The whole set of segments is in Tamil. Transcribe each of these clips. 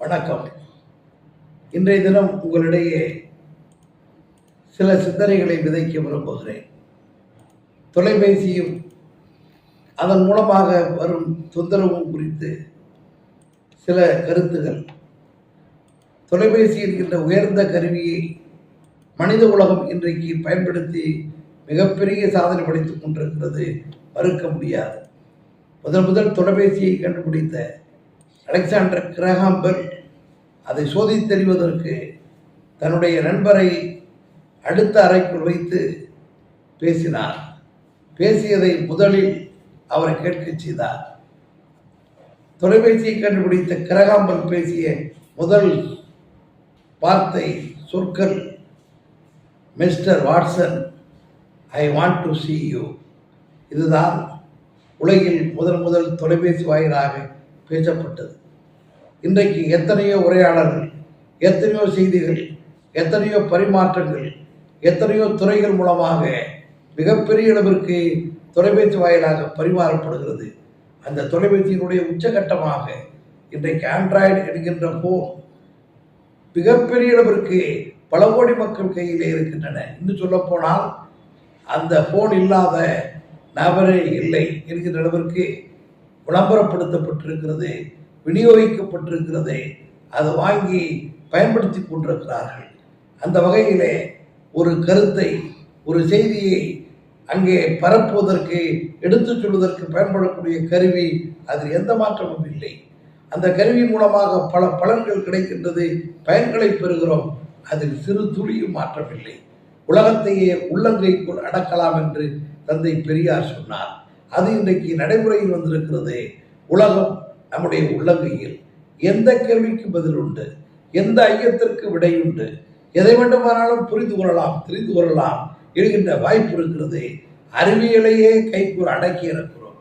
வணக்கம். இன்றைய தினம் உங்களிடையே சில சிந்தனைகளை விதைக்க விரும்புகிறேன். தொலைபேசியும் அதன் மூலமாக வரும் தொந்தரவும் குறித்து சில கருத்துகள். தொலைபேசி என்கின்ற உயர்ந்த கருவியை மனித உலகம் இன்றைக்கு பயன்படுத்தி மிகப்பெரிய சாதனை படைத்துக் கொண்டிருக்கிறது, மறுக்க முடியாது. முதல் தொலைபேசியை கண்டுபிடித்த அலெக்சாண்டர் கிரஹாம் பெல் அதை சோதித்தறிவதற்கு தன்னுடைய நண்பரை அடுத்த அறைக்குள் வைத்து பேசினார். பேசியதை முதலில் அவரை கேட்கச் செய்தார். தொலைபேசியை கண்டுபிடித்த கிரஹாம் பெல் பேசிய முதல் வார்த்தை, சொற்கள், mister Watson, I want to see you. இதுதான் உலகில் முதல் தொலைபேசி வாயிலாக பேசப்பட்டது. இன்றைக்கு எத்தனையோ உரையாடல்கள், எத்தனையோ செய்திகள், எத்தனையோ பரிமாற்றங்கள், எத்தனையோ துறைகள் மூலமாக மிகப்பெரிய அளவிற்கு தொலைபேசி வாயிலாக பரிமாறப்படுகிறது. அந்த தொலைபேசியினுடைய உச்சகட்டமாக இன்றைக்கு ஆண்ட்ராய்டு என்கின்ற போன் மிகப்பெரிய அளவிற்கு பல கோடி மக்கள் கையிலே இருக்கின்றன. இன்னும் சொல்ல போனால் அந்த போன் இல்லாத நபரே இல்லை என்கின்ற அளவிற்கு விளம்பரப்படுத்தப்பட்டிருக்கிறது, விநியோகிக்கப்பட்டிருக்கிறது. அதை வாங்கி பயன்படுத்தி கொண்டிருக்கிறார்கள். அந்த வகையிலே ஒரு கருத்தை, ஒரு செய்தியை அங்கே பரப்புவதற்கு, எடுத்துச் சொல்வதற்கு பயன்படக்கூடிய கருவி, அதில் எந்த மாற்றமும் இல்லை. அந்த கருவியின் மூலமாக பல பலன்கள் கிடைக்கின்றது, பயன்களை பெறுகிறோம். அதில் சிறு துளியும் மாற்றமில்லை. உலகத்தையே உள்ளங்கைக்குள் அடக்கலாம் என்று தந்தை பெரியார் சொன்னார். அது இன்றைக்கு நடைமுறையில் வந்திருக்கிறது. உலகம் நம்முடைய உள்ளங்கையில். எந்த கேள்விக்கு பதில் உண்டு, எந்த ஐயத்திற்கு விடை உண்டு, எதை வேண்டுமானாலும் புரிந்து கொள்ளலாம், தெரிந்து கொள்ளலாம் என்கின்ற வாய்ப்பு இருக்கிறது. அறிவியலையே கைக்கூர் அடக்கி இருக்கிறோம்,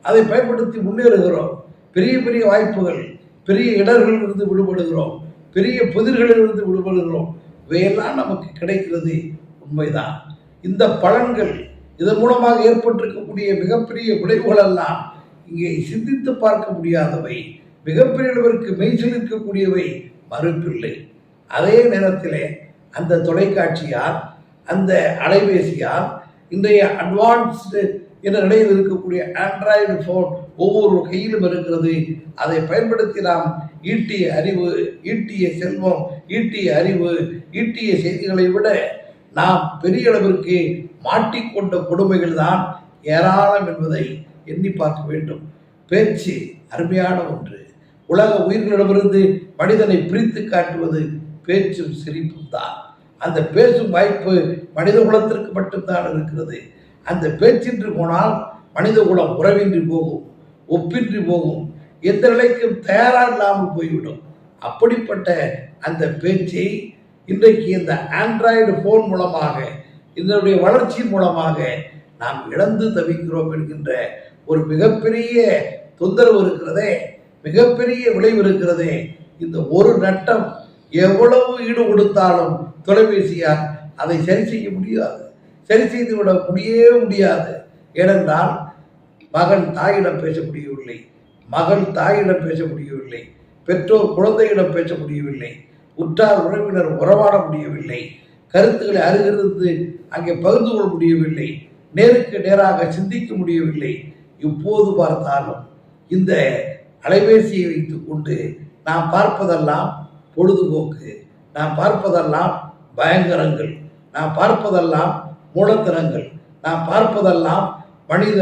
அதை பயன்படுத்தி முன்னேறுகிறோம். பெரிய பெரிய வாய்ப்புகள், பெரிய இடர்களிலிருந்து விடுபடுகிறோம், பெரிய புதிர்களிலிருந்து விடுபடுகிறோம். இவையெல்லாம் நமக்கு கிடைக்கிறது, உண்மைதான். இந்த பலன்கள், இதன் மூலமாக ஏற்பட்டிருக்கக்கூடிய மிகப்பெரிய விளைவுகள் எல்லாம் இங்கே சிந்தித்து பார்க்க முடியாதவை, மிகப்பெரிய அளவிற்கு மெய்சிலிருக்கக்கூடியவை, மறுப்பில்லை. அதே நேரத்தில் அந்த தொலைக்காட்சியால், அந்த அலைபேசியால், இன்றைய அட்வான்ஸ்டு என்ற நிலையில் இருக்கக்கூடிய ஆண்ட்ராய்டு போன் ஒவ்வொரு கையிலும் இருக்கிறது. அதை பயன்படுத்தி நாம் ஈட்டிய அறிவு, ஈட்டிய செல்வம், ஈட்டிய அறிவு, ஈட்டிய செய்திகளை விட நாம் பெரிய அளவிற்கு மாட்டிக்கொண்ட கொடுமைகள் தான் ஏராளம் என்பதை எண்ணி பார்க்க வேண்டும். பேச்சு அருமையான ஒன்று. உலக உயிர்களிடமிருந்து மனிதனை பிரித்து காட்டுவது பேச்சும் சிரிப்பும் தான். அந்த பேசும் வாய்ப்பு மனித குலத்திற்கு மட்டும்தான் இருக்கிறது. அந்த பேச்சின்றி போனால் மனித குலம் உறவின்றி போகும், ஒப்பின்றி போகும், எந்த நிலைக்கும் தயாராக இல்லாமல் போய்விடும். அப்படிப்பட்ட அந்த பேச்சை இன்றைக்கு இந்த ஆண்ட்ராய்டு போன் மூலமாக, இதனுடைய வளர்ச்சியின் மூலமாக நாம் இழந்து தவிக்கிறோம் என்கின்ற ஒரு மிகப்பெரிய தொந்தரவு இருக்கிறதே, மிகப்பெரிய விளைவு இருக்கிறதே. இந்த ஒரு நட்டம் எவ்வளவு ஈடு கொடுத்தாலும் தொலைபேசியால் அதை சரி செய்ய முடியாது, சரி செய்து விட முடியாது. ஏனென்றால் மகன் தாயிடம் பேச முடியவில்லை, மகள் தாயிடம் பேச முடியவில்லை, பெற்றோர் குழந்தையிடம் பேச முடியவில்லை, உற்றார் உறவினர் உறவாட முடியவில்லை, கருத்துக்களை அருகிருந்து அங்கே பகிர்ந்து கொள்ள முடியவில்லை, நேருக்கு நேராக சிந்திக்க முடியவில்லை. இப்போது பார்த்தாலும் இந்த அலைபேசியை வைத்துக் கொண்டு நாம் பார்ப்பதெல்லாம் பொழுதுபோக்கு, நாம் பார்ப்பதெல்லாம் பயங்கரங்கள், நாம் பார்ப்பதெல்லாம் மூடத்தனங்கள், நாம் பார்ப்பதெல்லாம் மனித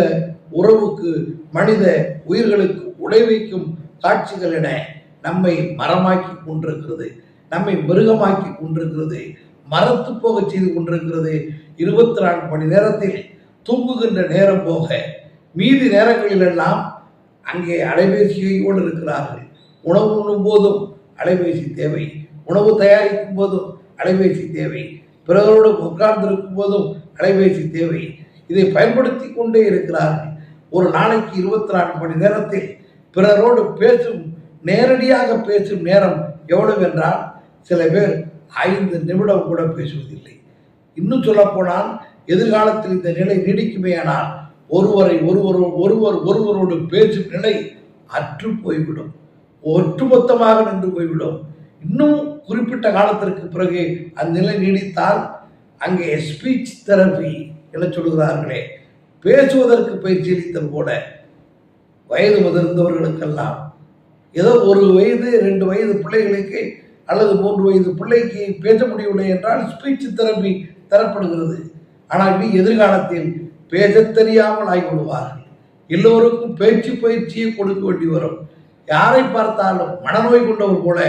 உறவுக்கு, மனித உயிர்களுக்கு உடைவைக்கும் காட்சிகள் என நம்மை மரமாக்கி கொண்டிருக்கிறது, நம்மை மிருகமாக்கி கொண்டிருக்கிறது, மரத்து போக செய்து கொண்டிருக்கிறது. 24 மணி நேரத்தில் தூங்குகின்ற நேரம் போக மீதி நேரங்களிலெல்லாம் அங்கே அலைபேசியோடு இருக்கிறார்கள். உணவு உண்ணும் போதும் அலைபேசி தேவை, உணவு தயாரிக்கும் போதும் அலைபேசி தேவை, பிறரோடு உட்கார்ந்திருக்கும் போதும் அலைபேசி தேவை. இதை பயன்படுத்தி கொண்டே இருக்கிறார்கள். ஒரு நாளைக்கு 24 மணி நேரத்தில் பிறரோடு பேசும், நேரடியாக பேசும் நேரம் எவ்வளவு என்றால் சில பேர் 5 நிமிடம் கூட பேசுவதில்லை. இன்னும் சொல்ல போனால் எதிர்காலத்தில் இந்த நிலை நீடிக்குமேயானால் ஒருவரோடு பேசும் நிலை அற்று போய்விடும். ஒட்டுமொத்தமாக நின்று போய்விடும். இன்னும் குறிப்பிட்ட காலத்திற்கு பிறகு அந்நிலை நீடித்தால் அங்கே ஸ்பீச் தெரபி என சொல்கிறார்களே, பேசுவதற்கு பயிற்சி அளித்தல் போல வயது முதிர்ந்தவர்களுக்கெல்லாம் ஏதோ 1 வயது 2 வயது பிள்ளைகளுக்கு அல்லது 3 வயது பிள்ளைக்கு பேச முடியவில்லை என்றால் ஸ்பீச் தெரபி தரப்படுகிறது. ஆனால் இனி எதிர்காலத்தில் பேச தெரியாமல் ஆகிவிடுவார்கள். எல்லோருக்கும் பேச்சு பயிற்சியை கொடுக்க வேண்டி வரும். யாரை பார்த்தாலும் மனநோய் கொண்டவர் போல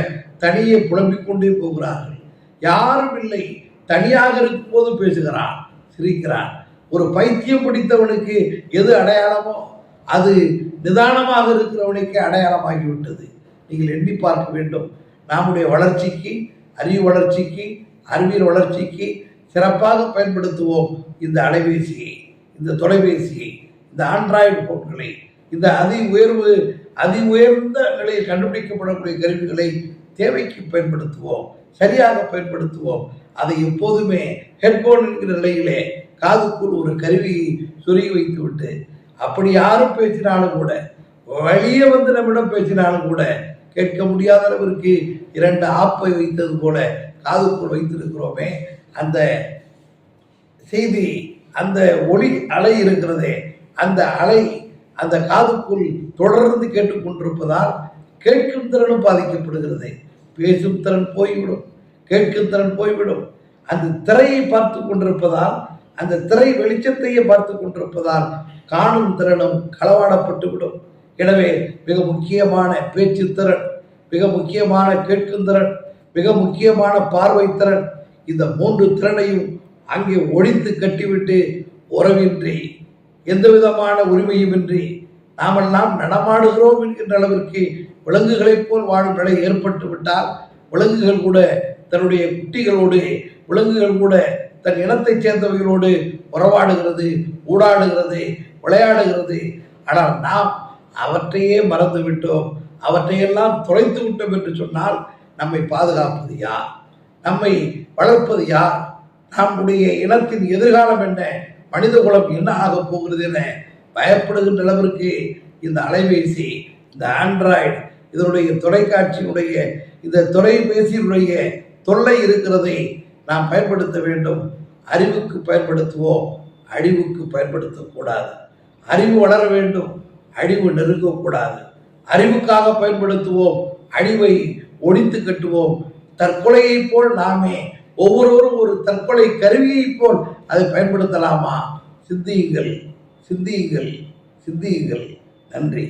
தனியே புலம்பிக் கொண்டே போகிறார்கள். யாரும் இல்லை, தனியாக இருக்கும்போது பேசுகிறான், சிரிக்கிறான். ஒரு பைத்தியம் பிடித்தவனுக்கு எது அடையாளமோ அது நிதானமாக இருக்கிறவனுக்கு அடையாளமாகிவிட்டது. நீங்கள் எண்ணி பார்க்க வேண்டும். நம்முடைய வளர்ச்சிக்கு, அறிவு வளர்ச்சிக்கு, அறிவியல் வளர்ச்சிக்கு சிறப்பாக பயன்படுத்துவோம் இந்த அலைபேசியை, இந்த தொலைபேசியை, இந்த ஆண்ட்ராய்டு போன்களை, இந்த அதி உயர்ந்த நிலையில் கண்டுபிடிக்கப்படக்கூடிய கருவிகளை தேவைக்கு பயன்படுத்துவோம், சரியாக பயன்படுத்துவோம். அதை எப்போதுமே ஹெட்போன் என்கிற நிலையிலே காதுக்குள் ஒரு கருவியை சொருகி வைத்து விட்டு, அப்படி யாரும் பேசினாலும் கூட, வெளியே வந்து நம்மிடம் பேசினாலும் கூட கேட்க முடியாத அளவிற்கு 2 ஆப்பை வைத்தது போல காதுக்குள் வைத்திருக்கிறோமே, அந்த செய்தி, அந்த ஒளி அலை இருக்கிறதே, அந்த அலை அந்த காதுக்குள் தொடர்ந்து கேட்டுக்கொண்டிருப்பதால் கேட்கும் திறனும் பாதிக்கப்படுகிறது. பேசும் திறன் போய்விடும், கேட்கும் திறன் போய்விடும். அந்த திரையை பார்த்து கொண்டிருப்பதால், அந்த திரை வெளிச்சத்தையே பார்த்து கொண்டிருப்பதால் காணும் திறனும் களவாடப்பட்டு விடும். எனவே மிக முக்கியமான பேச்சு திறன், மிக முக்கியமான கேட்கும் திறன், மிக முக்கியமான பார்வை திறன், இந்த 3 திறனையும் அங்கே ஒழித்து கட்டிவிட்டு உறவின்றி எந்த விதமான உரிமையுமின்றி நாமெல்லாம் நடமாடுகிறோம் என்கின்ற அளவிற்கு விலங்குகளைப் போல் வாழும் நிலை ஏற்பட்டு விட்டால், விலங்குகள் கூட தன்னுடைய குட்டிகளோடு, விலங்குகள் கூட தன் இனத்தைச் சேர்ந்தவைகளோடு உறவாடுகிறது, ஊடாடுகிறது, விளையாடுகிறது. ஆனால் நாம் அவற்றையே மறந்து விட்டோம், அவற்றையெல்லாம் தொலைத்து விட்டோம் என்று சொன்னால் நம்மை பாதுகாப்பது யார்? நம்மை வளர்ப்பது யார்? நம்முடைய இனத்தின் எதிர்காலம் என்ன? மனித குலம் என்ன ஆக போகிறது என பயப்படுகின்ற அளவிற்கு இந்த அலைபேசி, இந்த ஆண்ட்ராய்டு, இதனுடைய தொலைக்காட்சியினுடைய, இந்த தொலைபேசியினுடைய தொல்லை இருக்கிறதை நாம் பயன்படுத்த வேண்டும். அறிவுக்கு பயன்படுத்துவோம், அழிவுக்கு பயன்படுத்தக்கூடாது. அறிவு வளர வேண்டும், அழிவு நெருங்கக்கூடாது. அறிவுக்காக பயன்படுத்துவோம், அழிவை ஒழித்து கட்டுவோம். தற்கொலையை போல் நாமே ஒவ்வொருவரும் ஒரு தற்கொலை கருவியை போல் அதை பயன்படுத்தலாமா? சிந்தியுங்கள், சிந்தியுங்கள், சிந்தியுங்கள். நன்றி.